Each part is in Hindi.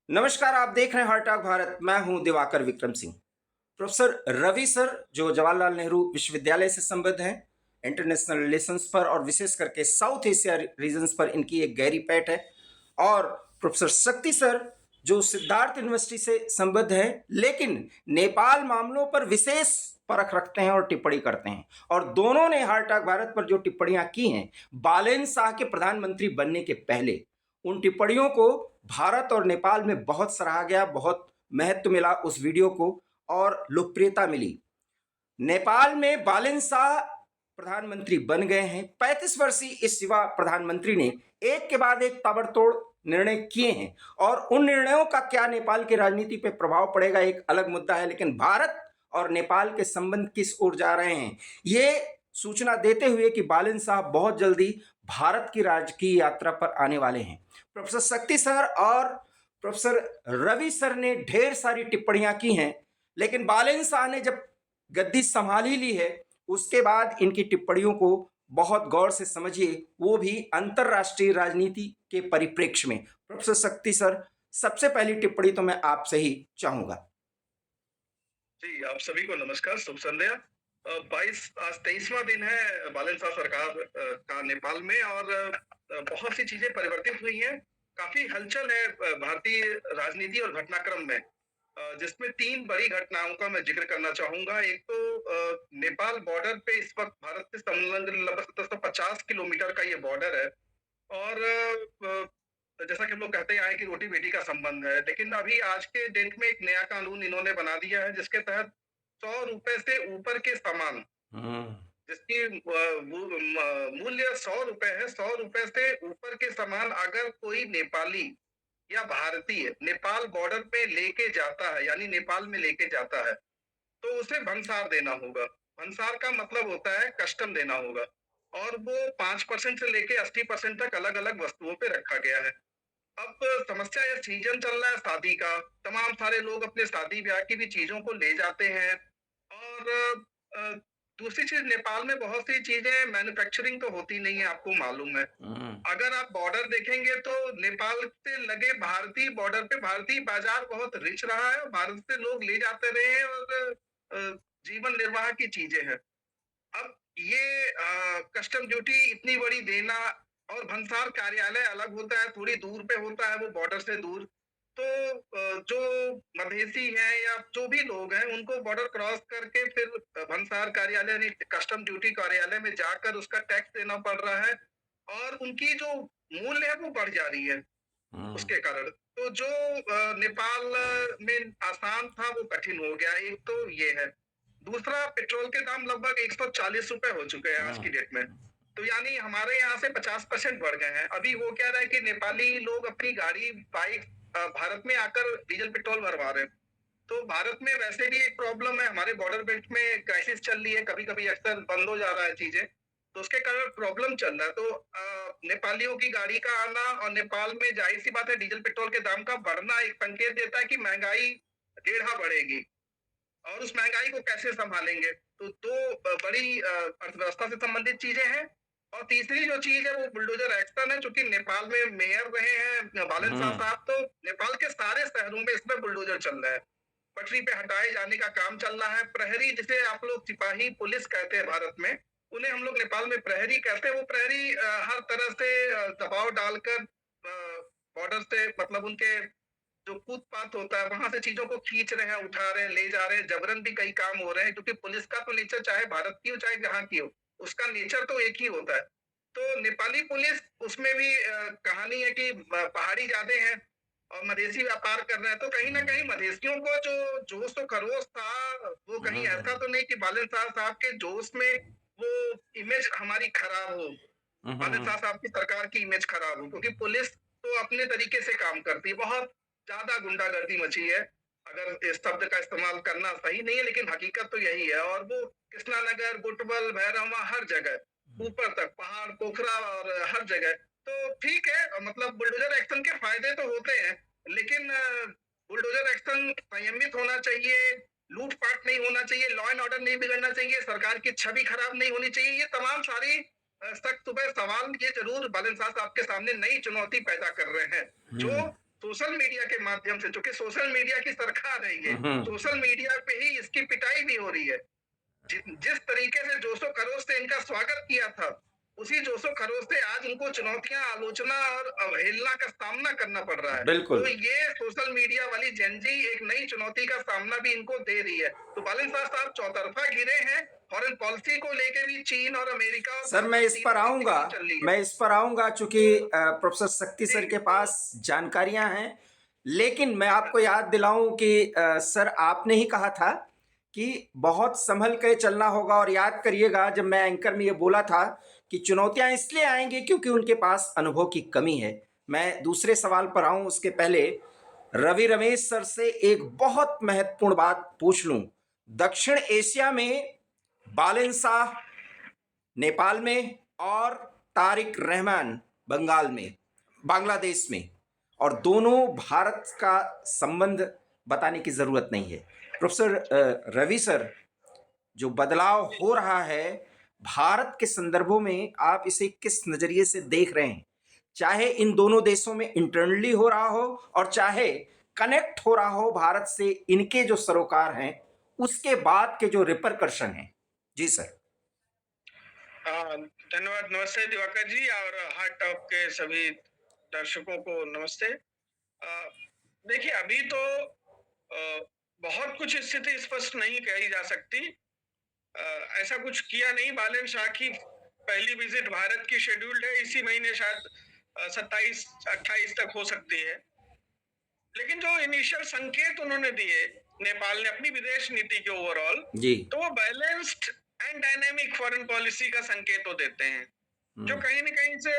नमस्कार, आप देख रहे हैं हर टॉक भारत। मैं हूं दिवाकर विक्रम सिंह। प्रोफेसर रवि सर जो जवाहरलाल नेहरू विश्वविद्यालय से संबद्ध हैं, इंटरनेशनल रिलेशंस पर और विशेष करके साउथ एशिया रीजन्स पर इनकी एक गहरी पैठ है। और प्रोफेसर शक्ति सर जो सिद्धार्थ यूनिवर्सिटी से संबद्ध हैं, लेकिन नेपाल मामलों पर विशेष परख रखते हैं और टिप्पणी करते हैं। और दोनों ने हार टॉक भारत पर जो टिप्पणियां की हैं बालेन शाह के प्रधानमंत्री बनने के पहले, उन टिप्पणियों को भारत और नेपाल में बहुत सराहा गया, बहुत महत्व मिला उस वीडियो को और लोकप्रियता मिली। नेपाल में बालेन शाह प्रधानमंत्री बन गए हैं। 35 वर्षीय इस युवा प्रधानमंत्री ने एक के बाद एक ताबड़तोड़ निर्णय किए हैं और उन निर्णयों का क्या नेपाल की राजनीति पर प्रभाव पड़ेगा एक अलग मुद्दा है, लेकिन भारत और नेपाल के संबंध किस ओर जा रहे हैं ये सूचना देते हुए कि बालेन शाह बहुत जल्दी भारत की राजकीय यात्रा पर आने वाले हैं। प्रोफेसर शक्ति सर और प्रोफेसर रवि सर ने ढेर सारी टिप्पणियां की हैं, लेकिन बालेन शाह ने जब गद्दी संभाल ही ली है उसके बाद इनकी टिप्पणियों को बहुत गौर से समझिए, वो भी अंतरराष्ट्रीय राजनीति के परिप्रेक्ष्य में। प्रोफेसर शक्ति सर, सबसे पहली टिप्पणी तो मैं आपसे ही चाहूंगा। जी, आप सभी को नमस्कार, शुभ संध्या। 22 आज 23वां दिन है बालन शाह सरकार का नेपाल में और बहुत सी चीजें परिवर्तित हुई हैं। काफी हलचल है भारतीय राजनीति और घटनाक्रम में, जिसमें 3 बड़ी घटनाओं का मैं जिक्र करना चाहूंगा। एक तो नेपाल बॉर्डर पे इस वक्त भारत से संलग्न लगभग 750 किलोमीटर का ये बॉर्डर है और जैसा कि हम लोग कहते आए कि रोटी बेटी का संबंध है, लेकिन अभी आज के डेट में एक नया कानून इन्होंने बना दिया है जिसके तहत 100 रुपए से ऊपर के सामान जिसकी मूल्य 100 रुपए है, 100 रुपए से ऊपर के सामान अगर कोई नेपाली या भारतीय नेपाल बॉर्डर पे लेके जाता है, यानी नेपाल में लेके जाता है, तो उसे भंसार देना होगा। भंसार का मतलब होता है कस्टम देना होगा और वो 5% से लेके 80% तक अलग अलग वस्तुओं पे रखा गया है। अब समस्या ये सीजन चल रहा है शादी का, तमाम सारे लोग अपने शादी ब्याह की भी चीजों को ले जाते हैं और अ, दूसरी चीज नेपाल में बहुत सी चीजें मैन्युफैक्चरिंग तो होती नहीं है, आपको मालूम है। अगर आप बॉर्डर देखेंगे तो नेपाल से लगे भारतीय बॉर्डर पे भारतीय बाजार बहुत रिच रहा है और भारत से लोग ले जाते रहे हैं और जीवन निर्वाह की चीजें हैं। अब ये कस्टम ड्यूटी इतनी बड़ी देना और भंसार कार्यालय अलग होता है, थोड़ी दूर पे होता है, वो बॉर्डर से दूर। तो जो मधेसी हैं या जो भी लोग हैं उनको बॉर्डर क्रॉस करके फिर भंसार कार्यालय यानी कस्टम ड्यूटी कार्यालय में जाकर उसका टैक्स देना पड़ रहा है और उनकी जो मूल्य है वो बढ़ जा रही है उसके कारण। तो जो नेपाल में आसान था वो कठिन हो गया, एक तो ये है। दूसरा, पेट्रोल के दाम लगभग 140 रुपए हो चुके हैं आज की डेट में। तो यानी हमारे यहाँ से 50% बढ़ गए हैं। अभी वो कह रहा है कि नेपाली लोग अपनी गाड़ी बाइक भारत में आकर डीजल पेट्रोल भरवा रहे हैं। तो भारत में वैसे भी एक प्रॉब्लम है, हमारे बॉर्डर बेल्ट में क्राइसिस चल रही है, कभी कभी अक्सर बंद हो जा रहा है चीजें, तो उसके कारण प्रॉब्लम चल रहा है। तो नेपालियों की गाड़ी का आना और नेपाल में जाहिर सी बात है डीजल पेट्रोल के दाम का बढ़ना एक संकेत देता है कि महंगाई टेढ़ा बढ़ेगी और उस महंगाई को कैसे संभालेंगे। तो दो बड़ी अर्थव्यवस्था से संबंधित चीजें हैं। और तीसरी जो चीज है वो बुलडोजर एक्शन है, चूंकि नेपाल में मेयर रहे हैं बालन शाह साहब, तो नेपाल के सारे शहरों में इसमें बुलडोजर चल रहा है, पटरी पे हटाए जाने का काम चल रहा है। प्रहरी, जिसे आप लोग सिपाही पुलिस कहते हैं भारत में, उन्हें हम लोग नेपाल में प्रहरी कहते हैं। वो प्रहरी हर तरह से दबाव डालकर बॉर्डर से मतलब उनके जो कूदपात होता है वहां से चीजों को खींच रहे हैं, उठा रहे हैं, ले जा रहे हैं, जबरन भी कई काम हो रहे हैं, क्योंकि पुलिस का तो नेचर चाहे भारत की हो चाहे जहां की हो, उसका नेचर तो एक ही होता है। तो नेपाली पुलिस उसमें भी कहानी है कि पहाड़ी ज्यादा है और मधेसी व्यापार कर रहे हैं, तो कहीं ना कहीं मधेसियों को जो जोश और खरोश था वो कहीं ऐसा तो नहीं कि बालन शाह साहब के जोश में वो इमेज हमारी खराब हो, बालन शाह साहब की सरकार की इमेज खराब हो, क्योंकि पुलिस तो अपने तरीके से काम करती है। बहुत ज्यादा गुंडागर्दी मची है, अगर इस शब्द का इस्तेमाल करना सही नहीं है, लेकिन हकीकत तो यही है। और वो कृष्णानगर, बुटवल, भैरवा, हर जगह ऊपर तक पहाड़ पोखरा और हर जगह। तो ठीक है, मतलब बुलडोजर एक्शन के फायदे तो होते हैं, लेकिन बुलडोजर एक्शन संयमित होना चाहिए, लूटपाट नहीं होना चाहिए, लॉ एंड ऑर्डर नहीं बिगड़ना चाहिए, सरकार की छवि खराब नहीं होनी चाहिए। ये तमाम सारी सख्त सुबह सवाल ये जरूर बालन शाह साहब के सामने नई चुनौती पैदा कर रहे हैं, जो सोशल मीडिया के माध्यम से, चूंकि सोशल मीडिया की सरकार है ये, हम्म, सोशल मीडिया पे ही इसकी पिटाई भी हो रही है। जिस तरीके से जोशो खरोश से इनका स्वागत किया था, उसी जोशो खरोश से आज इनको चुनौतियां, आलोचना और अवहेलना का सामना करना पड़ रहा है। बिल्कुल। तो ये सोशल मीडिया वाली जेनजी एक नई चुनौती का सामना भी इनको दे रही है। तो बालन साहब चौतरफा घिरे हैं, फॉरेन पॉलिसी को लेके भी चीन और अमेरिका और सर मैं भारत इस पर तीनों की आऊंगा, टिप्पणी चल रही है। मैं इस पर आऊंगा चूंकि प्रोफेसर शक्ति सर के पास जानकारियां हैं। लेकिन मैं आपको याद दिलाऊं कि सर आपने ही कहा था कि बहुत संभल के चलना होगा। और याद करिएगा जब मैं एंकर में ये बोला था कि चुनौतियां इसलिए आएंगी क्योंकि उनके पास अनुभव की कमी है। मैं दूसरे सवाल पर आऊं उसके पहले रवि रमेश सर से एक बहुत महत्वपूर्ण बात पूछ लूं। दक्षिण एशिया में बालेन शाह नेपाल में और तारिक रहमान बंगाल में, बांग्लादेश में, और दोनों भारत का संबंध बताने की जरूरत नहीं है। प्रोफेसर रवि सर, जो बदलाव हो रहा है भारत के संदर्भों में, आप इसे किस नजरिए से देख रहे हैं? चाहे इन दोनों देशों में इंटरनली हो रहा हो और चाहे कनेक्ट हो रहा हो भारत से इनके जो सरोकार हैं उसके बाद के जो रिपरकर्शन हैं। जी सर। धन्यवाद। नमस्ते दिवाकर जी और हार्ट टॉक के सभी दर्शकों को नमस्ते। देखिए अभी तो बहुत कुछ स्थिति स्पष्ट नहीं कही जा सकती। ऐसा कुछ किया नहीं। बालन शाह की पहली विजिट भारत की शेड्यूल्ड है, इसी महीने शायद 27-28 तक हो सकती है। लेकिन जो इनिशियल संकेत उन्होंने दिए नेपाल ने अपनी विदेश नीति के ओवरऑल, जी। तो वो balanced and dynamic foreign policy का संकेत तो देते हैं, जो कहीं न कहीं से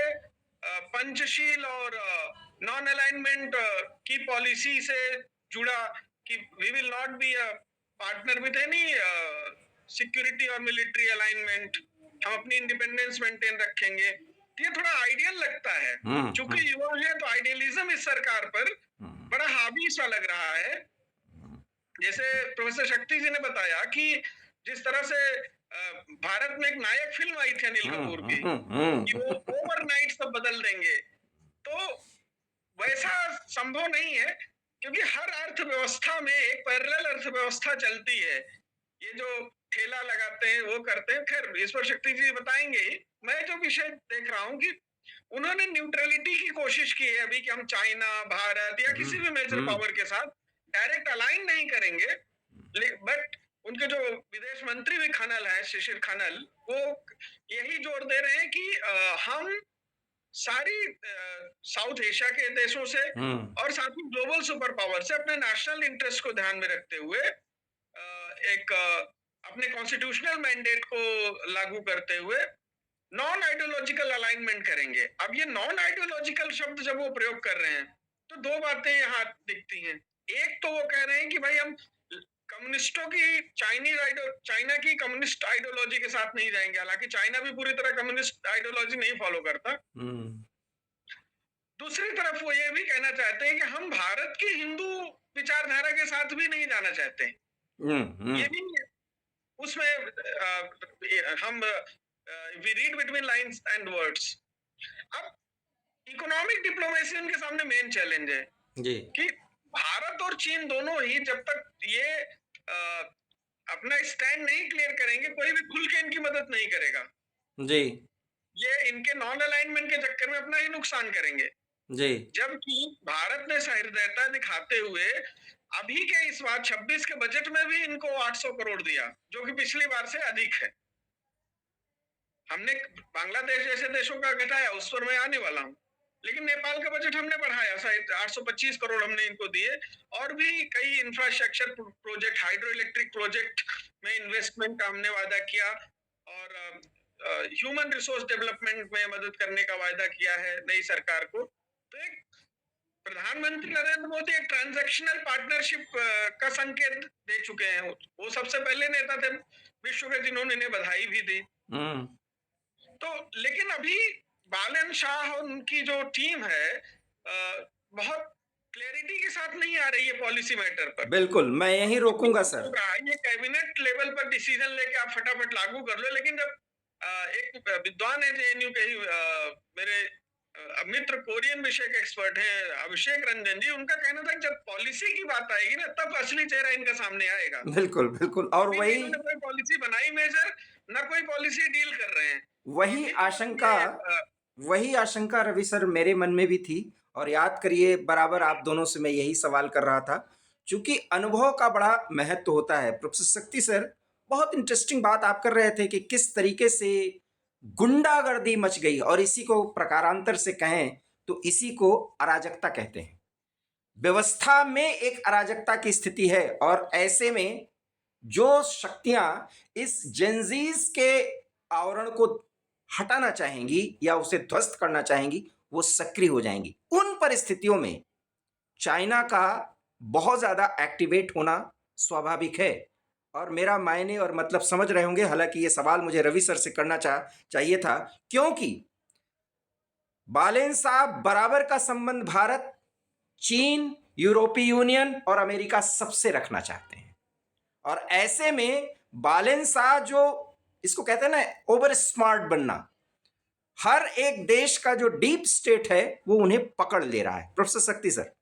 पंचशील और नॉन अलाइनमेंट की पॉलिसी से जुड़ा कि we will not be a partner with any security और मिलिट्री अलाइनमेंट, हम अपनी इंडिपेंडेंस मेंटेन रखेंगे। ये थोड़ा आइडियल लगता है, क्योंकि युवा है तो आइडियलिज्म इस सरकार पर बड़ा हावी सा लग रहा है। जैसे प्रोफेसर शक्ति जी ने बताया कि जिस तरह से भारत में एक नायक फिल्म आई थी अनिल कपूर की कि वो ओवरनाइट सब बदल देंगे, तो वैसा संभव नहीं है, क्योंकि हर अर्थव्यवस्था में एक पैरेलल अर्थव्यवस्था चलती है। ये जो ठेला लगाते हैं वो करते हैं, खैर इस पर शक्ति जी बताएंगे। मैं जो विषय देख रहा हूँ कि उन्होंने न्यूट्रलिटी की कोशिश की है अभी कि हम चाइना, भारत या किसी भी मेजर पावर के साथ डायरेक्ट अलाइन नहीं करेंगे, बट उनके जो विदेश मंत्री भी खनल है, शिशिर खनल, वो यही जोर दे रहे हैं कि हम सारी साउथ एशिया के देशों से और साथ ही ग्लोबल सुपर पावर से अपने नेशनल इंटरेस्ट को ध्यान में रखते हुए एक अपने कॉन्स्टिट्यूशनल मैंडेट को लागू करते हुए नॉन आइडियोलॉजिकल अलाइनमेंट करेंगे। अब ये नॉन आइडियोलॉजिकल शब्द जब वो प्रयोग कर रहे हैं तो दो बातें यहाँ दिखती हैं। एक तो वो कह रहे हैं कि भाई हम कम्युनिस्टों की चाइना की कम्युनिस्ट आइडियोलॉजी के साथ नहीं जाएंगे, हालांकि चाइना भी पूरी तरह कम्युनिस्ट आइडियोलॉजी नहीं फॉलो करता। दूसरी तरफ वो ये भी कहना चाहते हैं कि हम भारत की हिंदू विचारधारा के साथ भी नहीं जाना चाहते। ये भी उसमें हम we read between lines and words. अब इकोनॉमिक डिप्लोमेसी उनके सामने मेन चैलेंज है जी। कि भारत और चीन दोनों ही जब तक ये अपना स्टैंड नहीं क्लियर करेंगे, कोई भी खुल के इनकी मदद नहीं करेगा जी। ये इनके नॉन अलाइनमेंट के चक्कर में अपना ही नुकसान करेंगे जी। जबकि भारत ने सहृदयता दिखाते हुए अभी के इस बार 26 के बजट में भी इनको 800 करोड़ दिया, जो कि पिछली बार से अधिक है। हमने बांग्लादेश जैसे देशों का घटाया, उस पर मैं आने वाला हूँ, लेकिन नेपाल का बजट हमने बढ़ाया, शायद 825 करोड़ हमने इनको दिए। और भी कई infrastructure project, hydro electric project में इन्वेस्टमेंट का हमने वादा किया और ह्यूमन रिसोर्स डेवलपमेंट में मदद करने का वायदा किया है नई सरकार को। तो एक प्रधानमंत्री नरेंद्र मोदी एक ट्रांजैक्शनल पार्टनरशिप का संकेत दे चुके हैं। वो सबसे पहले नेता थे विश्व के जिन्होंने इन्हें बधाई भी दी। तो लेकिन अभी बालन शाह और उनकी जो टीम है बहुत क्लैरिटी के साथ नहीं आ रही है पॉलिसी मैटर पर। बिल्कुल, मैं यही रोकूंगा सर। ये कैबिनेट लेवल पर डिसीजन लेके आप फटाफट लागू कर लो, लेकिन जब एक विद्वान है जेएनयू के ही मेरे मित्र कोरियन विषय के एक्सपर्ट हैं अभिषेक रंजन जी, उनका कहना था कि जब पॉलिसी की बात आएगी ना तब असली चेहरा इनका सामने आएगा। बिल्कुल, बिल्कुल और अभी भी वही इन्होंने कोई पॉलिसी बनाई मेजर, ना कोई पॉलिसी डील कर रहे हैं। वही इसी तरह से आशंका वही आशंका रवि सर मेरे मन में भी थी और याद करिए बराबर आप दोनों से मैं यही सवाल कर रहा था क्योंकि अनुभव का बड़ा महत्व होता है। प्रोफेसर शक्ति सर बहुत इंटरेस्टिंग बात आप कर रहे थे कि किस तरीके से गुंडागर्दी मच गई और इसी को प्रकारांतर से कहें तो इसी को अराजकता कहते हैं। व्यवस्था में एक अराजकता की स्थिति है और ऐसे में जो शक्तियां इस जेंजीज के आवरण को हटाना चाहेंगी या उसे ध्वस्त करना चाहेंगी वो सक्रिय हो जाएंगी। उन परिस्थितियों में चाइना का बहुत ज़्यादा एक्टिवेट होना स्वाभाविक है और मेरा मायने और मतलब समझ रहे होंगे। हालांकि ये सवाल मुझे रवि सर से करना चाहिए था क्योंकि बालेन साहब बराबर का संबंध भारत, चीन, यूरोपीय यूनियन और अमेरिका सबसे रखना चाहते हैं और ऐसे में बालेन शाह जो इसको कहते हैं ना ओवर स्मार्ट बनना, हर एक देश का जो डीप स्टेट है वो उन्हें पकड़ ले रहा है। प्रोफेसर शक्ति सर।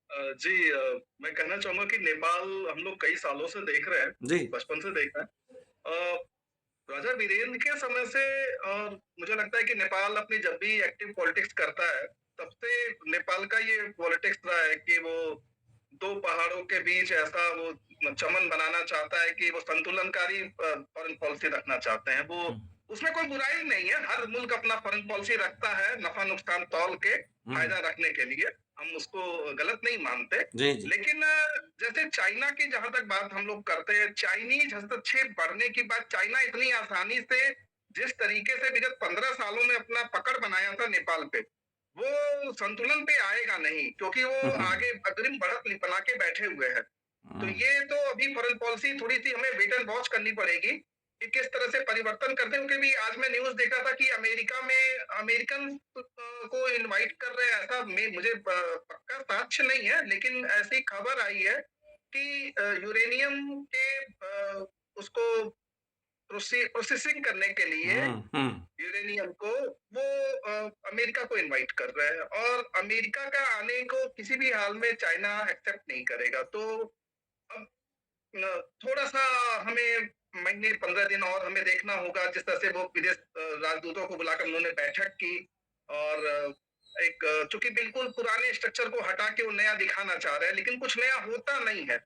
जी मैं कहना चाहूंगा कि नेपाल हम लोग कई सालों से देख रहे हैं, जी बचपन से देख रहे हैं। राजा वीरेंद्र के समय से और मुझे लगता है कि नेपाल अपनी जब भी एक्टिव पॉलिटिक्स करता है तब से नेपाल का ये पॉलिटिक्स रहा है कि वो दो पहाड़ों के बीच ऐसा वो चमन बनाना चाहता है कि वो संतुलनकारी फॉरेन पॉलिसी रखना चाहते हैं। वो उसमें कोई बुराई नहीं है, हर मुल्क अपना फॉरेन पॉलिसी रखता है नफा नुकसान तौल के फायदा रखने के लिए, हम उसको गलत नहीं मानते। जी जी लेकिन जैसे चाइना की जहां तक बात हम लोग करते हैं, चाइनीज हस्तक्षेप बढ़ने की बात, चाइना इतनी आसानी से जिस तरीके से विगत 15 सालों में अपना पकड़ बनाया था नेपाल पे, वो संतुलन पे आएगा नहीं क्योंकि वो आगे अग्रिम बढ़त बना के बैठे हुए हैं। तो ये तो अभी फॉरेन पॉलिसी थोड़ी सी हमें वेट एंड वॉच करनी पड़ेगी कि किस तरह से परिवर्तन करते हैं। क्योंकि भी आज मैं न्यूज देखा था कि अमेरिका में अमेरिकन को इनवाइट कर रहे हैं, ऐसा मुझे पक्का साक्ष्य नहीं है लेकिन ऐसी खबर आई है कि यूरेनियम के उसको प्रोसेसिंग करने के लिए यूरेनियम को वो अमेरिका को इनवाइट कर रहे हैं और अमेरिका का आने को किसी भी हाल में चाइना एक्सेप्ट नहीं करेगा। तो अब थोड़ा सा हमें महीने 15 दिन और हमें देखना होगा जिस तरह से वो विदेश राजदूतों को बुलाकर उन्होंने बैठक की और एक चूंकि बिल्कुल पुराने स्ट्रक्चर को हटा के वो नया दिखाना चाह रहे हैं लेकिन कुछ नया होता नहीं है।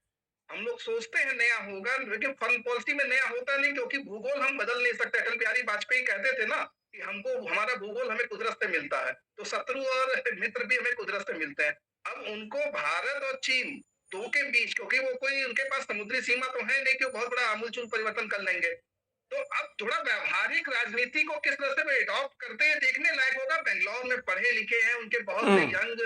हम लोग सोचते हैं नया होगा लेकिन फॉरेन पॉलिसी में नया होता नहीं क्योंकि भूगोल हम बदल नहीं सकते। अटल बिहारी वाजपेयी कहते थे ना कि हमको हमारा भूगोल हमें कुदरत से मिलता है, तो शत्रु और मित्र भी हमें कुदरत से मिलते हैं। अब उनको भारत और चीन दो के बीच, क्योंकि वो कोई उनके पास समुद्री सीमा तो है नहीं कि वो बहुत बड़ा आमूलचूल परिवर्तन कर लेंगे, तो अब थोड़ा व्यवहारिक राजनीति को किस तरह से एडॉप्ट करते हैं देखने लायक होगा। बेंगलोर में पढ़े लिखे हैं, उनके बहुत से यंग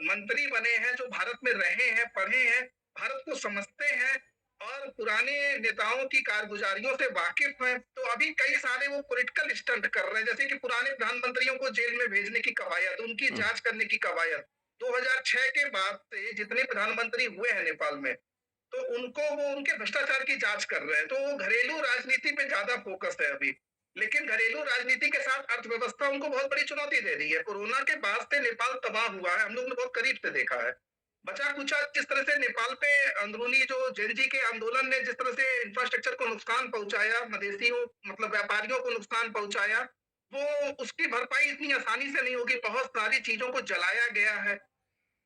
मंत्री बने हैं जो भारत में रहे हैं, पढ़े हैं, भारत को समझते हैं और पुराने नेताओं की कारगुजारियों से वाकिफ हैं। तो अभी कई सारे वो पॉलिटिकल स्टंट कर रहे हैं, जैसे कि पुराने प्रधानमंत्रियों को जेल में भेजने की कवायद, उनकी जांच करने की कवायद। 2006 के बाद से जितने प्रधानमंत्री हुए हैं नेपाल में, तो उनको वो उनके भ्रष्टाचार की जांच कर रहे हैं। तो वो घरेलू राजनीति पे ज्यादा फोकस है अभी, लेकिन घरेलू राजनीति के साथ अर्थव्यवस्था उनको बहुत बड़ी चुनौती दे रही है। कोरोना के बाद से नेपाल तबाह हुआ है, हम लोग ने बहुत करीब से देखा है। बचा कुचा जिस तरह से नेपाल पे अंदरूनी जो जेनजी के आंदोलन ने जिस तरह से इंफ्रास्ट्रक्चर को नुकसान पहुंचाया, मदेशियों मतलब व्यापारियों को नुकसान पहुंचाया, वो उसकी भरपाई इतनी आसानी से नहीं होगी। बहुत सारी चीजों को जलाया गया है,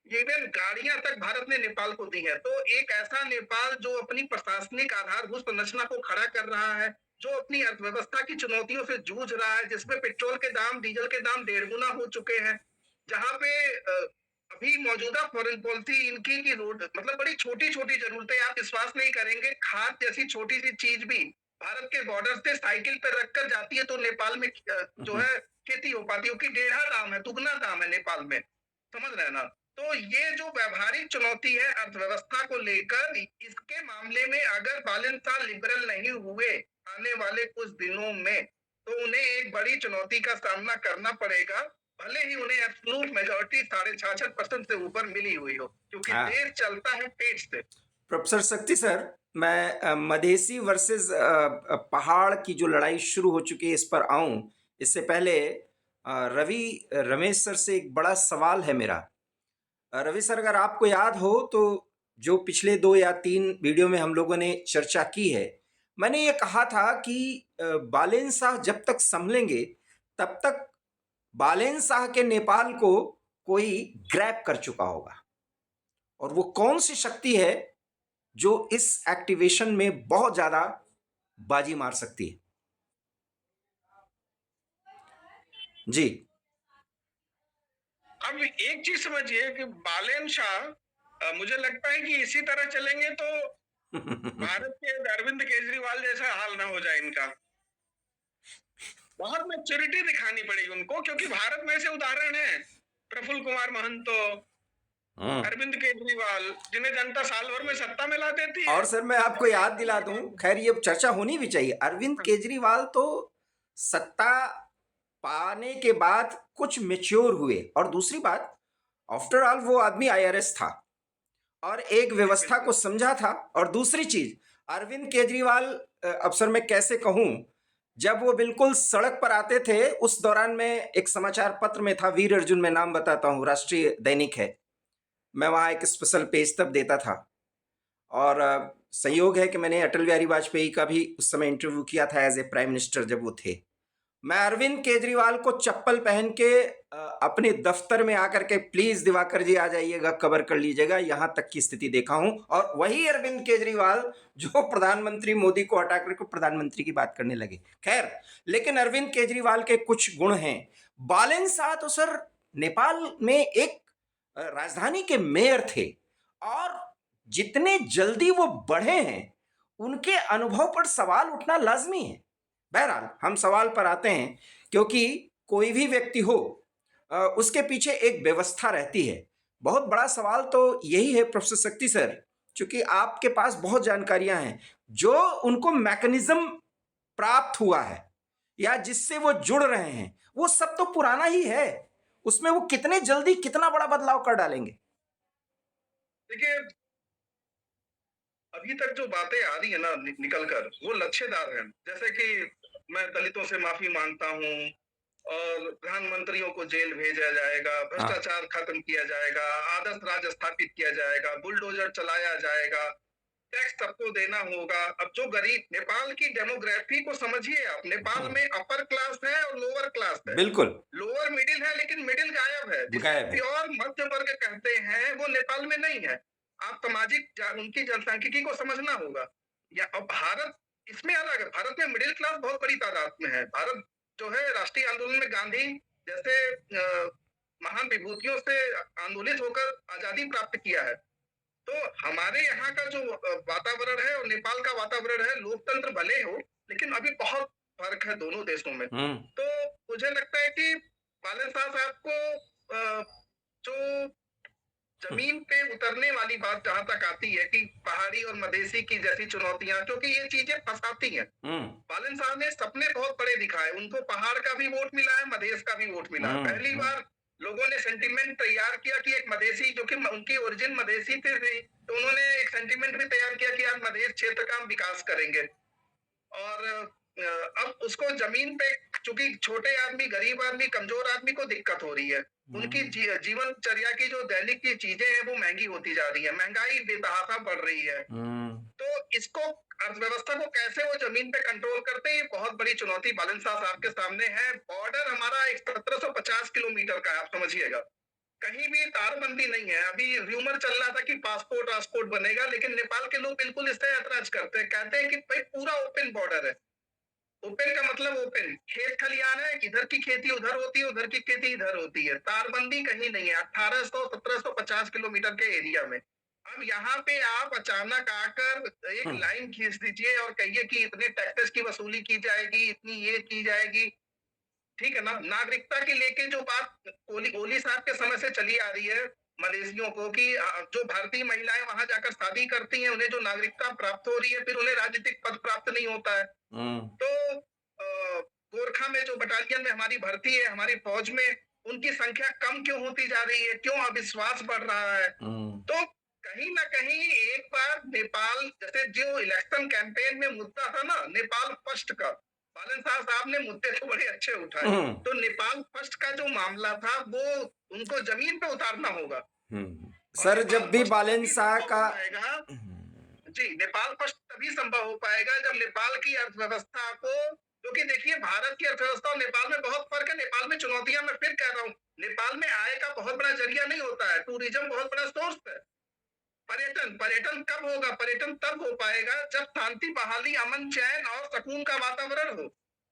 इवन गाड़ियां तक भारत ने नेपाल को दी है। तो एक ऐसा नेपाल जो अपनी प्रशासनिक आधारभूत संरचना को खड़ा कर रहा है, जो अपनी अर्थव्यवस्था की चुनौतियों से जूझ रहा है, जिसमें पेट्रोल के दाम, डीजल के दाम 1.5 गुना हो चुके हैं, जहां पे अभी मौजूदा फॉरेन पॉलिसी इनकी की रोड मतलब बड़ी छोटी छोटी जरूरतें, आप विश्वास नहीं करेंगे, खाद जैसी छोटी सी चीज भी भारत के बॉर्डर से साइकिल पर रखकर जाती है तो नेपाल में जो है खेती हो पाती है, क्योंकि 1.5 दाम है, दुगना दाम है नेपाल में, समझ रहे हैं ना। तो ये जो व्यावहारिक चुनौती है अर्थव्यवस्था को लेकर, इसके मामले में अगर बालन शाह लिबरल नहीं हुए आने वाले कुछ दिनों में, तो उन्हें एक बड़ी चुनौती का सामना करना पड़ेगा, भले ही उन्हें एब्सोल्यूट मेजॉरिटी 66.5% से ऊपर मिली हुई हो, क्योंकि देश चलता है पेट से। प्रोफेसर शक्ति सर, मैं मधेसी वर्सेस पहाड़ की जो लड़ाई शुरू हो चुकी है इस पर आऊं, इससे पहले रवि रमेश सर से एक बड़ा सवाल है मेरा। रवि सर, अगर आपको याद हो तो जो पिछले 2 या 3 वीडियो में हम लोगों ने चर्चा की है, मैंने ये कहा था कि बालेन शाह जब तक संभलेंगे तब तक बालेन शाह के नेपाल को कोई ग्रैब कर चुका होगा। और वो कौन सी शक्ति है जो इस एक्टिवेशन में बहुत ज्यादा बाजी मार सकती है? जी। अब एक चीज समझिए कि बालेन शाह, मुझे लगता है कि इसी तरह चलेंगे तो भारत के अरविंद केजरीवाल जैसा हाल ना हो जाए इनका। बहुत मैच्योरिटी दिखानी पड़ेगी उनको, क्योंकि भारत में ऐसे उदाहरण है, प्रफुल्ल कुमार महंतो, अरविंद केजरीवाल, जिन्हें जनता साल भर में सत्ता में ला देती है। और सर मैं आपको याद दिला दूं, खैर ये चर्चा होनी भी चाहिए, अरविंद केजरीवाल तो सत्ता पाने के बाद कुछ मेच्योर हुए। और दूसरी बात, आफ्टर ऑल वो आदमी आईआरएस था और एक व्यवस्था को समझा था। और दूसरी चीज, अरविंद केजरीवाल, अब सर मैं कैसे कहूं, जब वो बिल्कुल सड़क पर आते थे उस दौरान में एक समाचार पत्र में था, वीर अर्जुन में नाम बताता हूं, राष्ट्रीय दैनिक है, मैं वहां एक स्पेशल पेज तब देता था। और संयोग है कि मैंने अटल बिहारी वाजपेयी का भी उस समय इंटरव्यू किया था एज ए प्राइम मिनिस्टर जब वो थे। मैं अरविंद केजरीवाल को चप्पल पहन के अपने दफ्तर में आकर के, प्लीज दिवाकर जी आ जाइएगा, कवर कर लीजिएगा, यहां तक की स्थिति देखा हूं। और वही अरविंद केजरीवाल जो प्रधानमंत्री मोदी को हटा करके प्रधानमंत्री की बात करने लगे। खैर, लेकिन अरविंद केजरीवाल के कुछ गुण हैं। बालेन शाह तो सर नेपाल में एक राजधानी के मेयर थे, और जितने जल्दी वो बढ़े हैं उनके अनुभव पर सवाल उठना लाजमी है। बहरहाल हम सवाल पर आते हैं, क्योंकि कोई भी व्यक्ति हो उसके पीछे एक व्यवस्था रहती है। बहुत बड़ा सवाल तो यही है प्रोफेसर शक्ति सर, चूंकि आपके पास बहुत जानकारियां हैं, जो उनको मैकेनिज्म प्राप्त हुआ है या जिससे वो जुड़ रहे हैं, वो सब तो पुराना ही है। उसमें वो कितने जल्दी कितना बड़ा बदलाव कर डालेंगे? देखिए, अभी तक जो बातें आ रही है ना निकल कर, वो लक्ष्यदार है। जैसे कि मैं दलितों से माफी मांगता हूँ और प्रधानमंत्रियों को जेल भेजा जाएगा, भ्रष्टाचार खत्म किया जाएगा, आदर्श राज स्थापित किया जाएगा, बुलडोजर चलाया जाएगा, टैक्स सबको देना होगा। अब जो गरीब, नेपाल की डेमोग्राफी को समझिए आप, नेपाल में अपर क्लास है और लोअर क्लास है। बिल्कुल लोअर मिडिल है, लेकिन मिडिल गायब है। गायब है। प्योर मध्य वर्ग कहते हैं, वो नेपाल में नहीं है। आप सामाजिक उनकी जनसांख्यिकी को समझना होगा। या अब भारत इसमें अलग है। भारत में मिडिल क्लास बहुत बड़ी तादाद में है। भारत जो है, राष्ट्रीय आंदोलन में गांधी जैसे महान विभूतियों से आंदोलित होकर आजादी प्राप्त किया है। तो हमारे यहाँ का जो वातावरण है और नेपाल का वातावरण है, लोकतंत्र भले हो, लेकिन अभी बहुत फर्क है दोनों देशों में। तो मुझे लगता है कि बालन शाह साहब को जो जमीन पे उतरने वाली बात जहां तक आती है कि पहाड़ी और मधेसी की जैसी चुनौतियां, क्योंकि ये चीजें फंसाती हैं। बालन साहब ने सपने बहुत बड़े दिखाए, उनको पहाड़ का भी वोट मिला है, मधेश का भी वोट मिला है। पहली बार लोगों ने सेंटिमेंट तैयार किया कि एक मधेसी, जो कि उनकी ओरिजिन मधेसी थे, तो उन्होंने एक सेंटिमेंट भी तैयार किया कि आज मधेश क्षेत्र का हम विकास करेंगे। और अब उसको जमीन पे, चूंकि छोटे आदमी, गरीब आदमी, कमजोर आदमी को दिक्कत हो रही है। उनकी जीवनचर्या की जो दैनिक की चीजें हैं वो महंगी होती जा रही है, महंगाई बेतहाशा बढ़ रही है। तो इसको, अर्थव्यवस्था को कैसे वो जमीन पे कंट्रोल करते हैं, ये बहुत बड़ी चुनौती बालन शाह साहब के सामने है। बॉर्डर हमारा 1750 किलोमीटर का है, आप समझिएगा। कहीं भी तारबंदी नहीं है। अभी र्यूमर चल रहा था कि पासपोर्ट बनेगा, लेकिन नेपाल के लोग बिल्कुल इससे ऐतराज करते हैं, कहते हैं कि भाई पूरा ओपन बॉर्डर है। ओपन का मतलब ओपन, खेत खलियान है, इधर की खेती उधर होती है, उधर की खेती इधर होती है, तारबंदी कहीं नहीं है 1750 किलोमीटर के एरिया में। अब यहाँ पे आप अचानक आकर एक लाइन खींच दीजिए और कहिए कि इतने टैक्सेस की वसूली की जाएगी, इतनी ये की जाएगी, ठीक है ना। नागरिकता की लेके जो बात ओली साहब के समय से चली आ रही है मलेशियों को, कि जो भारतीय महिलाएं वहां जाकर शादी करती हैं, उन्हें जो नागरिकता प्राप्त हो रही है, फिर उन्हें राजनीतिक पद प्राप्त नहीं होता है। तो गोरखा में जो बटालियन में हमारी भर्ती है, हमारी फौज में, उनकी संख्या कम क्यों होती जा रही है, क्यों अविश्वास बढ़ रहा है? तो कहीं ना कहीं एक बार नेपाल, जैसे जो इलेक्शन कैंपेन में मुद्दा था ना नेपाल फर्स्ट का, बालन शाह साहब ने मुद्दे तो बड़े अच्छे उठाए। हम्म तो नेपाल फर्स्ट का जो मामला था वो उनको जमीन पे उतारना होगा। और सर, नेपाल जब भी फर्स्ट बालेन तभी शाह संभव का हो पाएगा। जी, नेपाल फर्स्ट तभी संभव हो पाएगा जब नेपाल की अर्थव्यवस्था को, क्योंकि देखिए भारत की अर्थव्यवस्था और नेपाल में बहुत फर्क है। नेपाल में चुनौतियां, मैं फिर कह रहा हूँ, नेपाल में आय का बहुत बड़ा जरिया नहीं होता है, टूरिज्म बहुत बड़ा सोर्स है। पर्यटन पर्यटन कब होगा? पर्यटन तब हो पाएगा जब शांति, बहाली, अमन, चैन और सुकून का वातावरण हो।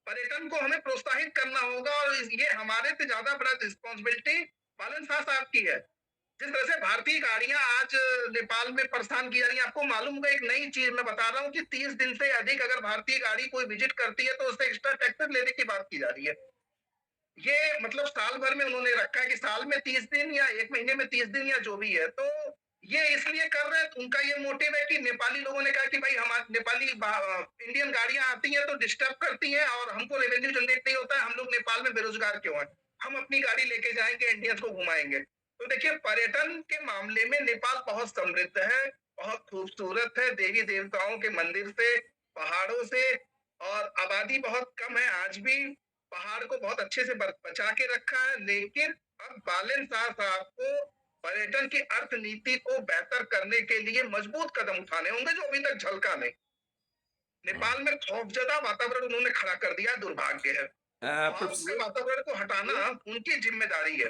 पर्यटन को हमें प्रोत्साहित करना होगा और ये हमारे से ज्यादा बड़ा रिस्पॉन्सिबिलिटी बालन शाह साहब की है। जिस तरह से भारतीय गाड़ियां आज नेपाल में परेशान की जा रही है, आपको मालूम होगा, एक नई चीज मैं बता रहा हूँ कि 30 दिन से अधिक अगर भारतीय गाड़ी कोई विजिट करती है तो उससे एक्स्ट्रा टैक्सेस लेने की बात की जा रही है। ये मतलब साल भर में उन्होंने रखा है कि साल में 30 दिन या एक महीने में 30 दिन या जो भी है। तो ये इसलिए कर रहे हैं, उनका ये मोटिव है कि नेपाली लोगों ने कहा कि भाई हमारे नेपाली इंडियन गाड़ियां आती हैं तो डिस्टर्ब करती हैं और हमको रेवेन्यू जनरेट नहीं होता है, हम लोग नेपाल में बेरोजगार क्यों हैं, हम अपनी गाड़ी लेके जाएंगे, इंडियंस को घुमाएंगे। तो देखिए पर्यटन के मामले में नेपाल बहुत समृद्ध है, बहुत खूबसूरत है, देवी देवताओं के मंदिर से, पहाड़ों से, और आबादी बहुत कम है आज भी। पहाड़ को बहुत अच्छे से बचा के रखा है। लेकिन अब बालन शाह साहब को पर्यटन की अर्थनीति को बेहतर करने के लिए मजबूत कदम उठाने होंगे जो अभी तक झलका नहीं। नेपाल में खौफजदा वातावरण उन्होंने खड़ा कर दिया, दुर्भाग्य है। प्रोफेसर वातावरण को हटाना उनकी जिम्मेदारी है।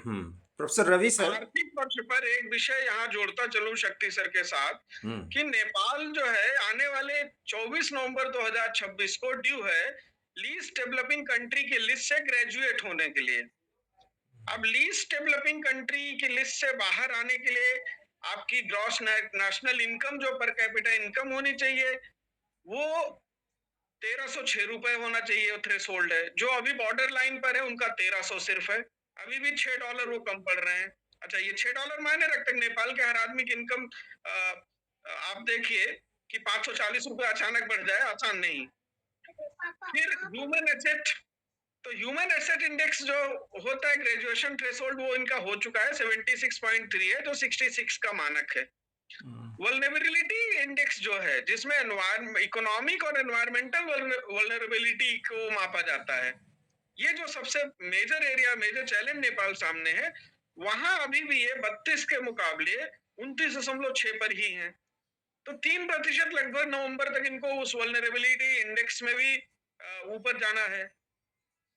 प्रोफेसर रवि सर, आर्थिक पक्ष पर एक विषय यहाँ जोड़ता चलूं शक्ति सर के साथ कि नेपाल जो है आने वाले 24 नवंबर 2026 को ड्यू है लीस्ट डेवलपिंग कंट्री की लिस्ट से ग्रेजुएट होने के लिए। अब लीस्ट डेवलपिंग कंट्री की लिस्ट से बाहर आने के लिए आपकी ग्रॉस नेशनल इनकम जो पर कैपिटा इनकम होनी चाहिए वो 1306 रुपए होना चाहिए, वो थ्रेशोल्ड है। जो अभी बॉर्डर लाइन पर है उनका 1300 सिर्फ है, अभी भी $6 वो कम पड़ रहे हैं। अच्छा, ये $6 मायने रखते हैं? नेपाल के हर आदमी की इनकम आप देखिए कि 540 रुपए अचानक बढ़ जाए, आसान नहीं। फिर ह्यूमन एसेट, तो ह्यूमन एसेट इंडेक्स जो होता है ग्रेजुएशन थ्रेशोल्ड वो इनका हो चुका है 76.3 है, जो 66 का मानक है। वल्नरेबिलिटी इंडेक्स जो है जिसमें इकोनॉमिक और एनवायरमेंटल वल्नरेबिलिटी को मापा जाता है, ये जो सबसे major area, major challenge Nepal सामने है, वहां अभी भी ये 32 के मुकाबले 29.6 पर ही है। तो 3% लगभग नवंबर तक इनको उस वल्नरेबिलिटी इंडेक्स में भी ऊपर जाना है।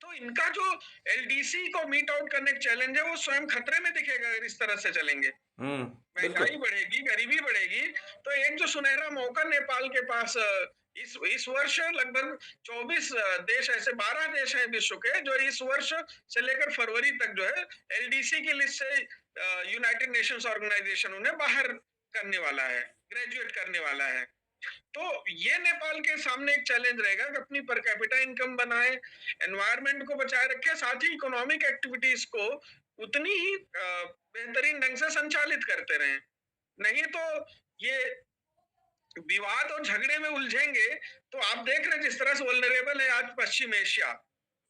तो इनका जो एलडीसी को मीट आउट करने का चैलेंज है वो स्वयं खतरे में दिखेगा अगर इस तरह से चलेंगे। महंगाई बढ़ेगी, गरीबी बढ़ेगी। तो एक जो सुनहरा मौका नेपाल के पास इस वर्ष लगभग 24 देश ऐसे 12 देश हैं विश्व के जो इस वर्ष से लेकर फरवरी तक जो है एलडीसी की लिस्ट से यूनाइटेड नेशंस ऑर्गेनाइजेशन उन्हें बाहर करने वाला है, ग्रेजुएट करने वाला है। तो ये नेपाल के सामने एक चैलेंज रहेगा कि अपनी पर कैपिटा इनकम बनाए, एनवायरनमेंट को बचाए रखे, साथ ही इकोनॉमिक एक्टिविटीज को उतनी ही बेहतरीन ढंग से संचालित करते रहें। नहीं तो ये विवाद और झगड़े में उलझेंगे तो आप देख रहे हैं जिस तरह से वल्नरेबल है आज पश्चिम एशिया,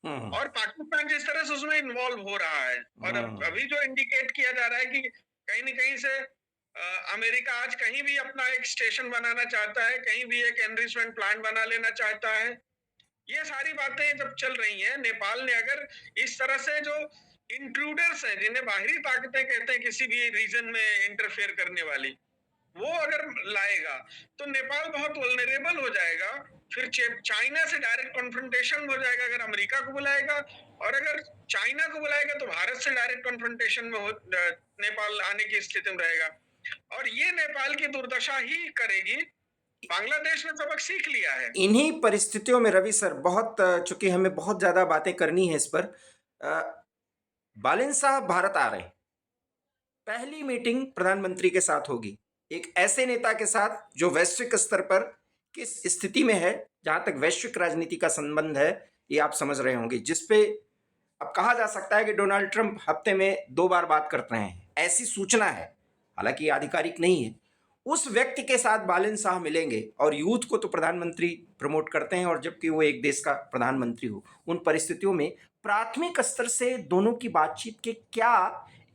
और पाकिस्तान जिस तरह से उसमें इन्वॉल्व हो रहा है। और अभी जो इंडिकेट किया जा रहा है कि कहीं न कहीं से अमेरिका आज कहीं भी अपना एक स्टेशन बनाना चाहता है, कहीं भी एक एनरिचमेंट प्लांट बना लेना चाहता है। ये सारी बातें जब चल रही हैं, नेपाल ने अगर इस तरह से जो इंट्रूडर्स हैं जिन्हें बाहरी ताकतें कहते हैं किसी भी रीजन में इंटरफेयर करने वाली, वो अगर लाएगा तो नेपाल बहुत वल्नरेबल हो जाएगा। फिर चाइना से डायरेक्ट कॉन्फ्रंटेशन हो जाएगा अगर अमेरिका को बुलाएगा, और अगर चाइना को बुलाएगा तो भारत से डायरेक्ट कॉन्फ्रंटेशन में नेपाल आने की स्थिति में रहेगा, और ये नेपाल की दुर्दशा ही करेगी। बांग्लादेश ने सबक सीख लिया है। इन्हीं परिस्थितियों में रवि सर, बहुत चूंकि हमें बहुत ज्यादा बातें करनी है इस पर, बालन साहब भारत आ रहे हैं, पहली मीटिंग प्रधानमंत्री के साथ होगी, एक ऐसे नेता के साथ जो वैश्विक स्तर पर किस स्थिति में है, जहां तक वैश्विक राजनीति का संबंध है ये आप समझ रहे होंगे, जिसपे अब कहा जा सकता है कि डोनाल्ड ट्रंप हफ्ते में 2 बार बात करते हैं, ऐसी सूचना है, हालांकि आधिकारिक नहीं है। उस व्यक्ति के साथ बालन शाह मिलेंगे और यूथ को तो प्रधानमंत्री प्रमोट करते हैं, और जबकि वो एक देश का प्रधानमंत्री हो, उन परिस्थितियों में प्राथमिक स्तर से दोनों की बातचीत के क्या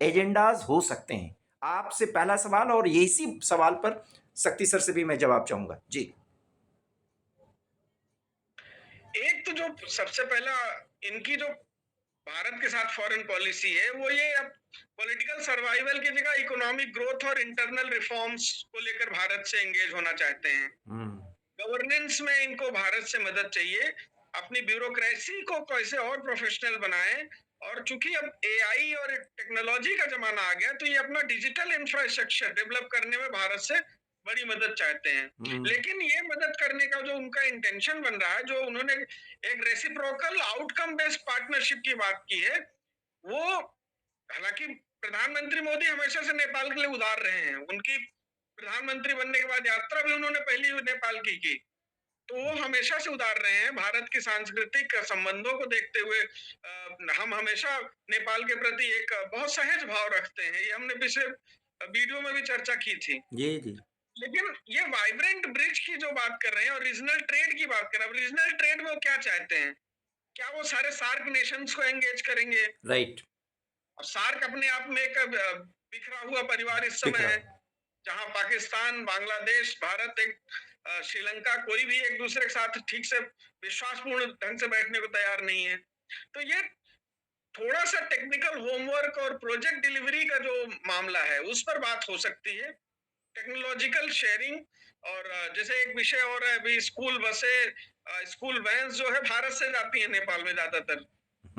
एजेंडाज हो सकते हैं? आपसे पहला सवाल, और इसी सवाल पर शक्ति सर से भी मैं जवाब चाहूंगा। जी एक तो जो सबसे पहला इनकी जो भारत के साथ फॉरेन पॉलिसी है वो ये अब पॉलिटिकल सर्वाइवल की जगह इकोनॉमिक ग्रोथ और इंटरनल रिफॉर्म्स को लेकर भारत से एंगेज होना चाहते हैं। गवर्नेंस में इनको भारत से मदद चाहिए, अपनी ब्यूरोक्रेसी को कैसे और प्रोफेशनल बनाएं, और चूंकि अब एआई और टेक्नोलॉजी का जमाना आ गया तो ये अपना डिजिटल इंफ्रास्ट्रक्चर डेवलप करने में भारत से बड़ी मदद चाहते हैं। लेकिन ये मदद करने का जो उनका इंटेंशन बन रहा है, जो उन्होंने एक रेसिप्रोकल आउटकम बेस्ड पार्टनरशिप की बात की है, वो हालांकि प्रधानमंत्री मोदी हमेशा से नेपाल के लिए उदार रहे हैं। उनकी प्रधानमंत्री बनने के बाद यात्रा भी उन्होंने पहली नेपाल की, तो वो हमेशा से उदार रहे हैं। भारत की सांस्कृतिक संबंधों को देखते हुए हम हमेशा नेपाल के प्रति एक बहुत सहज भाव रखते हैं। ये हमने पिछले वीडियो में भी चर्चा की थी। जी जी। लेकिन ये वाइब्रेंट ब्रिज की जो बात कर रहे हैं और रीजनल ट्रेड की बात कर रहे हैं, रीजनल ट्रेड में वो क्या चाहते हैं? क्या वो सारे सार्क नेशंस को एंगेज करेंगे? राइट। अब सार्क अपने आप में एक बिखरा हुआ परिवार इस समय बिखरा। है, जहां पाकिस्तान, बांग्लादेश, भारत, एक श्रीलंका, कोई भी एक दूसरे के साथ ठीक से विश्वासपूर्ण ढंग से बैठने को तैयार नहीं है। तो ये थोड़ा सा टेक्निकल होमवर्क और प्रोजेक्ट डिलीवरी का जो मामला है उस पर बात हो सकती है। टेक्नोलॉजिकल शेयरिंग और जैसे एक विषय और है अभी, स्कूल बसें, स्कूल वैन्स जो है भारत से जाती है नेपाल में ज्यादातर,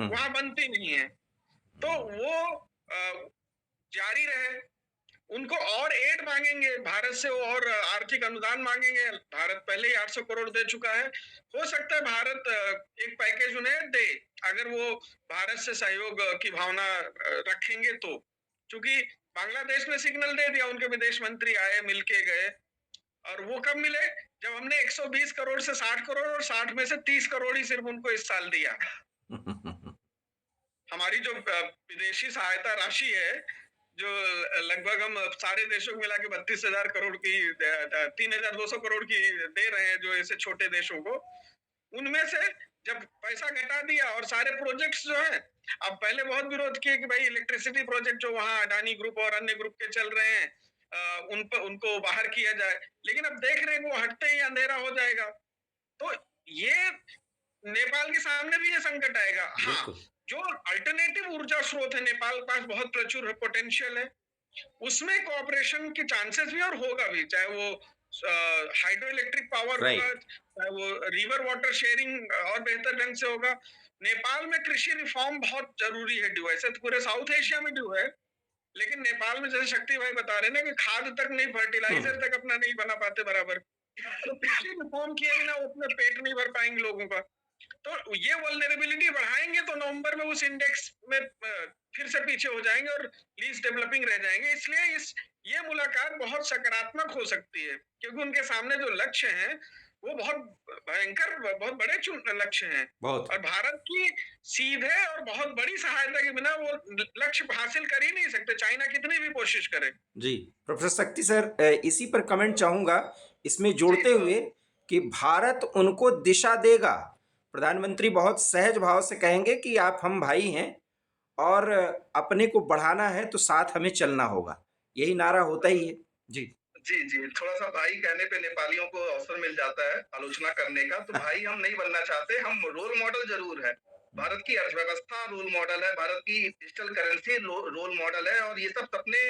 वहां बनती नहीं है, तो वो जारी रहे। उनको और एड मांगेंगे भारत से, और आर्थिक अनुदान मांगेंगे। भारत पहले ही 800 करोड़ दे चुका है। हो सकता है भारत एक पैकेज उन्हें दे, अगर वो भारत से सहयोग की भावना रखेंगे तो। क्योंकि बांग्लादेश ने सिग्नल दे दिया, उनके विदेश मंत्री आए, मिलके गए, और वो कब मिले? जब हमने 120 करोड़ से 60 करोड़ और 60 में से 30 करोड़ ही सिर्फ उनको इस साल दिया। हमारी जो विदेशी सहायता राशि है, जो लगभग हम सारे देशों को मिला के 32,000 करोड़ की, 3,200 करोड़ की दे रहे हैं जो ऐसे छोटे देशों को, उनमें से जब पैसा घटा दिया और सारे प्रोजेक्ट्स जो है, अब पहले बहुत विरोध किए कि भाई इलेक्ट्रिसिटी प्रोजेक्ट जो वहां अडानी ग्रुप और अन्य ग्रुप के चल रहे हैं, उन पर उनको बाहर किया जाए, लेकिन अब देख रहे हैं वो हटते ही अंधेरा हो जाएगा। तो ये नेपाल के सामने भी ये संकट आएगा। हाँ, जो अल्टरनेटिव ऊर्जा स्रोत है नेपाल के पास बहुत प्रचुर पोटेंशियल है, उसमें कोऑपरेशन के चांसेस भी और होगा भी, चाहे वो हाइड्रो इलेक्ट्रिक पावर होगा, चाहे वो रिवर वाटर शेयरिंग और बेहतर ढंग से होगा। नेपाल में कृषि रिफॉर्म बहुत जरूरी है ड्यू, ऐसे तो पूरे साउथ एशिया में ड्यू है, लेकिन नेपाल में जैसे शक्ति भाई बता रहे हैं ना कि खाद तक नहीं, फर्टिलाइजर तक अपना नहीं बना पाते बराबर, तो कृषि रिफॉर्म किए बिना वो अपने पेट नहीं भर पाएंगे लोगों का। तो ये वल्नरेबिलिटी बढ़ाएंगे तो नवंबर में उस इंडेक्स में फिर से पीछे हो जाएंगे और लीस्ट डेवलपिंग रह जाएंगे। इसलिए ये मुलाकात बहुत सकारात्मक हो सकती है, क्योंकि उनके सामने जो लक्ष्य हैं वो बहुत भयंकर, बहुत बड़े लक्ष्य हैं, बहुत। और भारत की सीधे और बहुत बड़ी सहायता के बिना वो लक्ष्य हासिल कर ही नहीं सकते, चाइना कितनी भी कोशिश करे। जी प्रोफेसर शक्ति सर, इसी पर कमेंट चाहूंगा इसमें जोड़ते हुए कि भारत उनको दिशा देगा। प्रधानमंत्री बहुत सहज भाव से कहेंगे कि आप हम भाई हैं और अपने को बढ़ाना है तो साथ हमें चलना होगा, यही नारा होता ही है। जी जी जी, थोड़ा सा भाई कहने पे नेपालियों को अवसर मिल जाता है आलोचना करने का, तो भाई हम नहीं बनना चाहते, हम रोल मॉडल जरूर है। भारत की अर्थव्यवस्था रोल मॉडल है, भारत की डिजिटल करेंसी रोल मॉडल है, और ये सब सपने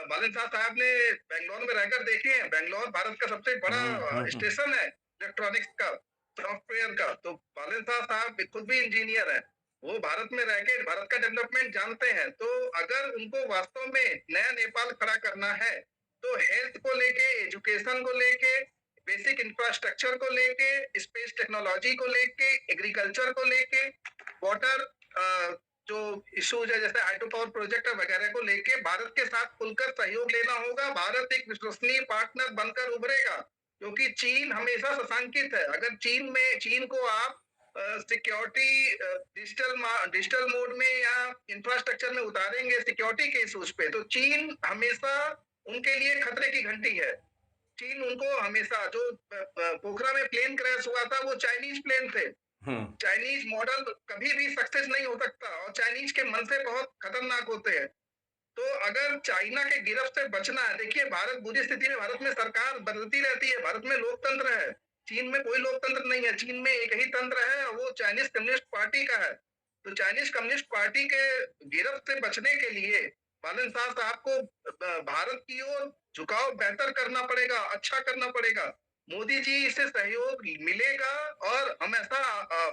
बालन शाह साहब ने बेंगलोर में रहकर देखे हैं। बेंगलोर भारत का सबसे बड़ा स्टेशन है इलेक्ट्रॉनिक्स का, सॉफ्टवेयर का, तो बालन शाह साहब खुद भी इंजीनियर है, वो भारत में रह के भारत का डेवलपमेंट जानते हैं। तो अगर उनको वास्तव में नया नेपाल खड़ा करना है तो हेल्थ को लेके, एजुकेशन को लेके, बेसिक इंफ्रास्ट्रक्चर को लेके, स्पेस टेक्नोलॉजी को लेके, एग्रीकल्चर को लेके, वाटर जो इश्यूज है जैसे हाइड्रो पावर प्रोजेक्ट वगैरह को लेके भारत के साथ खुलकर सहयोग लेना होगा। भारत एक विश्वसनीय पार्टनर बनकर उभरेगा, क्योंकि चीन हमेशा सशंकित है। अगर चीन को आप सिक्योरिटी डिजिटल मोड में या इंफ्रास्ट्रक्चर में उतारेंगे सिक्योरिटी के इश्यूज पे, तो चीन हमेशा उनके लिए खतरे की घंटी है। चीन उनको हमेशा, जो पोखरा में प्लेन क्रैश हुआ था वो चाइनीज प्लेन थे, चाइनीज मॉडल कभी भी सक्सेस नहीं हो सकता, और चाइनीज के मनसे बहुत खतरनाक होते हैं। तो अगर चाइना के गिरफ्त से बचना है, देखिए भारत बुरी स्थिति में, भारत में सरकार बदलती रहती है, भारत में लोकतंत्र है, चीन में कोई लोकतंत्र नहीं है, चीन में एक ही तंत्र है, वो चाइनीज कम्युनिस्ट पार्टी का है। तो चाइनीज कम्युनिस्ट पार्टी के गिरफ्त से बचने के लिए बालन शाह साहब को भारत की ओर झुकाव बेहतर करना पड़ेगा, अच्छा करना पड़ेगा। मोदी जी से सहयोग मिलेगा और हम ऐसा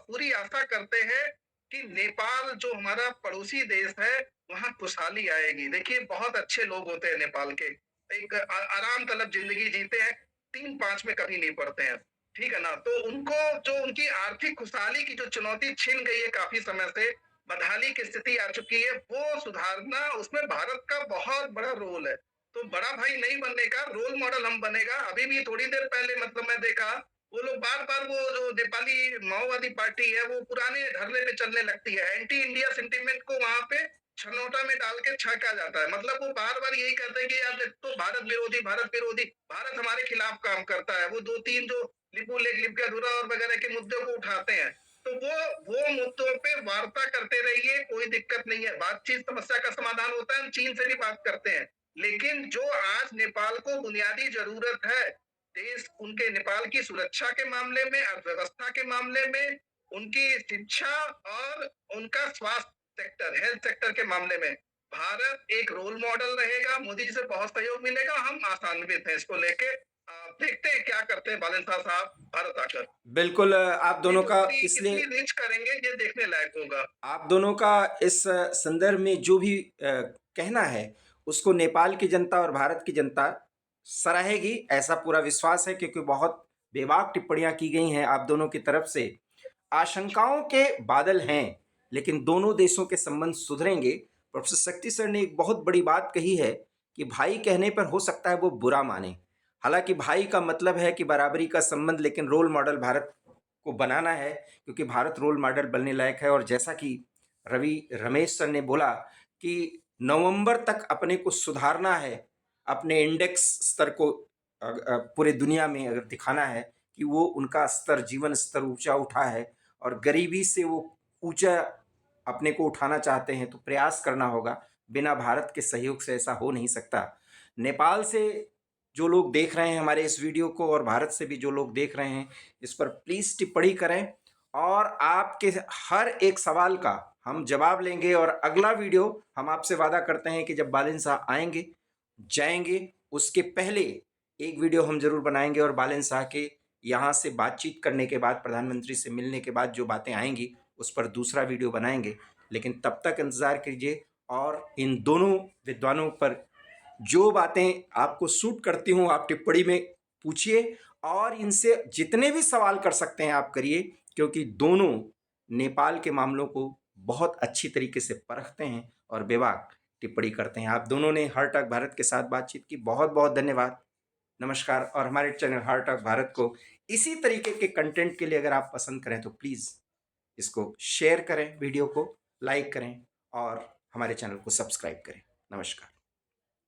पूरी आशा करते हैं कि नेपाल जो हमारा पड़ोसी देश है, वहाँ खुशहाली आएगी। देखिए बहुत अच्छे लोग होते हैं नेपाल के, एक आराम तलब जिंदगी जीते हैं, 3-5 में कभी नहीं पड़ते हैं, ठीक है ना? तो उनको जो उनकी आर्थिक खुशहाली की जो चुनौती छिन गई है काफी समय से, बदहाली की स्थिति आ चुकी है, वो सुधारना उसमें भारत का बहुत बड़ा रोल है। तो बड़ा भाई नहीं बनने का, रोल मॉडल हम बनेगा। अभी भी थोड़ी देर पहले मतलब मैं देखा, वो लोग बार-बार वो जो नेपाली माओवादी पार्टी है, वो पुराने ढर्रे पे चलने लगती है। एंटी इंडिया सेंटीमेंट को वहाँ पे छनौटा में डाल के छाका जाता है। मतलब वो बार-बार यही कहते हैं कि यार तो भारत विरोधी, भारत विरोधी, भारत हमारे खिलाफ काम करता है। वो 2-3 जो लिपू लेख, लिप्याधुरा और वगैरह के मुद्दों को उठाते हैं। तो वो मुद्दों पे वार्ता करते रहिए, कोई दिक्कत नहीं है। बातचीत समस्या का समाधान होता है, हम चीन से भी बात करते हैं। लेकिन जो आज नेपाल को बुनियादी जरूरत है, देश उनके नेपाल की सुरक्षा के मामले में, अर्थव्यवस्था के मामले में, उनकी शिक्षा और उनका स्वास्थ्य सेक्टर, हेल्थ सेक्टर के मामले में भारत एक रोल मॉडल रहेगा। मोदी जी से बहुत सहयोग मिलेगा, हम आशान्वित हैं इसको लेके। देखते हैं क्या करते हैं बालन शाह साहब भारत आकर। बिल्कुल आप दोनों का कितनी इसलिए रीच करेंगे ये देखने लायक होगा। आप दोनों का इस संदर्भ में जो भी कहना है उसको नेपाल की जनता और भारत की जनता सराहेगी, ऐसा पूरा विश्वास है, क्योंकि बहुत बेबाक टिप्पणियां की गई हैं आप दोनों की तरफ से। आशंकाओं के बादल हैं, लेकिन दोनों देशों के संबंध सुधरेंगे। प्रोफेसर शक्ति सर ने एक बहुत बड़ी बात कही है कि भाई कहने पर हो सकता है वो बुरा माने, हालांकि भाई का मतलब है कि बराबरी का संबंध, लेकिन रोल मॉडल भारत को बनाना है, क्योंकि भारत रोल मॉडल बनने लायक है। और जैसा कि रमेश सर ने बोला कि नवंबर तक अपने को सुधारना है, अपने इंडेक्स स्तर को पूरे दुनिया में अगर दिखाना है कि वो उनका स्तर, जीवन स्तर ऊंचा उठा है और गरीबी से वो ऊंचा अपने को उठाना चाहते हैं, तो प्रयास करना होगा। बिना भारत के सहयोग से ऐसा हो नहीं सकता। नेपाल से जो लोग देख रहे हैं हमारे इस वीडियो को, और भारत से भी जो लोग देख रहे हैं, इस पर प्लीज़ टिप्पणी करें और आपके हर एक सवाल का हम जवाब लेंगे। और अगला वीडियो हम आपसे वादा करते हैं कि जब बालन शाह आएंगे जाएंगे, उसके पहले एक वीडियो हम जरूर बनाएंगे, और बालन शाह के यहाँ से बातचीत करने के बाद, प्रधानमंत्री से मिलने के बाद जो बातें आएंगी उस पर दूसरा वीडियो बनाएंगे। लेकिन तब तक इंतज़ार कीजिए, और इन दोनों विद्वानों पर जो बातें आपको सूट करती हूँ आप टिप्पणी में पूछिए, और इनसे जितने भी सवाल कर सकते हैं आप करिए, क्योंकि दोनों नेपाल के मामलों को बहुत अच्छी तरीके से परखते हैं और बेबाक टिप्पणी करते हैं। आप दोनों ने हार्ट टॉक भारत के साथ बातचीत की, बहुत बहुत धन्यवाद, नमस्कार। और हमारे चैनल हार्ट टॉक भारत को इसी तरीके के कंटेंट के लिए अगर आप पसंद करें तो प्लीज़ इसको शेयर करें, वीडियो को लाइक करें और हमारे चैनल को सब्सक्राइब करें। नमस्कार।